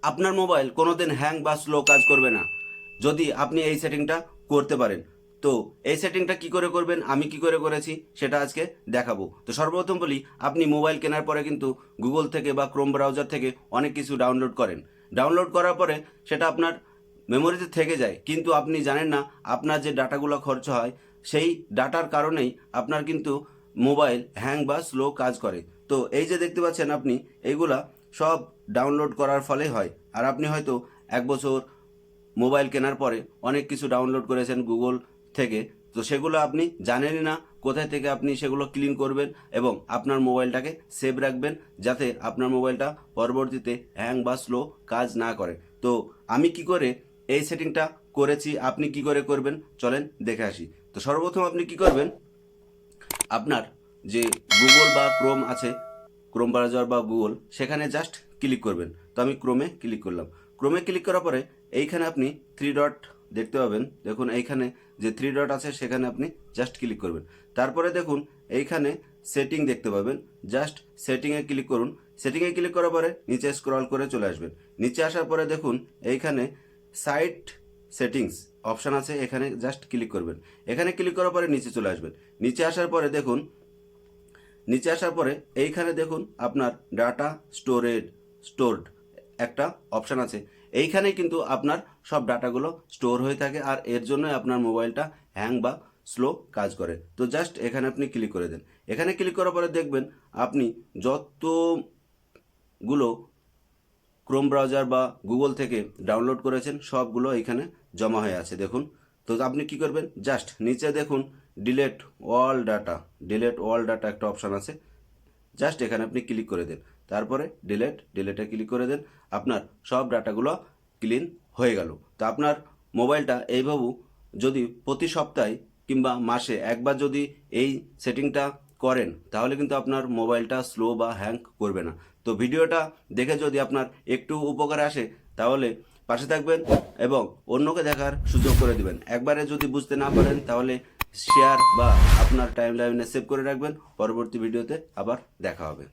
আপনার মোবাইল কোনোদিন হ্যাং বা স্লো কাজ করবে না যদি আপনি এই সেটিংটা করতে পারেন। তো এই সেটিংটা কি করে করবেন, আমি কি করে করেছি সেটা আজকে দেখাবো। তো সর্বপ্রথম বলি, আপনি মোবাইল কেনার পরে কিন্তু গুগল থেকে বা ক্রোম ব্রাউজার থেকে অনেক কিছু ডাউনলোড করেন। ডাউনলোড করার পরে সেটা আপনার মেমোরিতে থেকে যায়, কিন্তু আপনি জানেন না আপনার যে ডাটাগুলো খরচ হয় সেই ডাটার কারণেই আপনার কিন্তু মোবাইল হ্যাং বা স্লো কাজ করে। তো এই যে দেখতে পাচ্ছেন আপনি, এইগুলা সব ডাউনলোড করার ফলে হয়। আর আপনি হয়তো 1 বছর মোবাইল কেনার পরে অনেক কিছু ডাউনলোড করেছেন গুগল থেকে, তো সেগুলো আপনি জানেনই না কোথায় থেকে আপনি সেগুলো ক্লিন করবেন এবং আপনার মোবাইলটাকে সেভ রাখবেন, যাতে আপনার মোবাইলটা পরবর্তীতে হ্যাং বা স্লো কাজ না করে। তো আমি কি করে এই সেটিংটা করেছি, আপনি কি করে করবেন চলেন দেখে আসি। তো সর্বপ্রথম আপনি কি করবেন, আপনার যে গুগল বা ক্রোম আছে, ক্রোম ব্রাউজার বা গুগল, সেখানে জাস্ট ক্লিক করবেন। তো আমি ক্রোমে ক্লিক করলাম। ক্রোমে ক্লিক করার পরে এইখানে আপনি 3 ডট দেখতে পাবেন। দেখুন এইখানে যে 3 ডট আছে সেখানে আপনি জাস্ট ক্লিক করবেন। তারপরে দেখুন এইখানে সেটিং দেখতে পাবেন, জাস্ট সেটিংয়ে ক্লিক করুন। সেটিংয়ে ক্লিক করার পরে নিচে স্ক্রল করে চলে আসবেন। নিচে আসার পরে দেখুন এইখানে সাইট সেটিংস অপশান আছে, এখানে জাস্ট ক্লিক করবেন। এখানে ক্লিক করার পরে নিচে চলে আসবেন। নিচে আসার পরে দেখুন, নিচে আসার পরে এইখানে দেখুন আপনার ডাটা স্টোরড একটা অপশান আছে। এইখানে কিন্তু আপনার সব ডাটাগুলো স্টোর হয়ে থাকে, আর এর জন্যই আপনার মোবাইলটা হ্যাং বা স্লো কাজ করে। তো জাস্ট এখানে আপনি ক্লিক করে দেন। এখানে ক্লিক করার পরে দেখবেন আপনি যতগুলো ক্রোম ব্রাউজার বা গুগল থেকে ডাউনলোড করেছেন সবগুলো এখানে জমা হয়ে আছে দেখুন। তো আপনি কি করবেন, জাস্ট নিচে দেখুন ডিলেট অল ডাটা একটা অপশান আছে, জাস্ট এখানে আপনি ক্লিক করে দেন। তারপরে ডিলেটে ক্লিক করে দেন। আপনার সব ডাটাগুলো ক্লিন হয়ে গেল। তো আপনার মোবাইলটা এইভাবে যদি প্রতি সপ্তাহে কিংবা মাসে একবার যদি এই সেটিংটা করেন, তাহলে কিন্তু আপনার মোবাইলটা স্লো বা হ্যাং করবে না। তো ভিডিওটা দেখে যদি আপনার একটু উপকারে আসে, তাহলে পাশে থাকবেন এবং অন্যকে দেখার সুযোগ করে দিবেন। একবারে যদি বুঝতে না পারেন তাহলে শেয়ার বা আপনার টাইম লাইনে সেভ করে রাখবেন। পরবর্তী ভিডিওতে আবার দেখা হবে।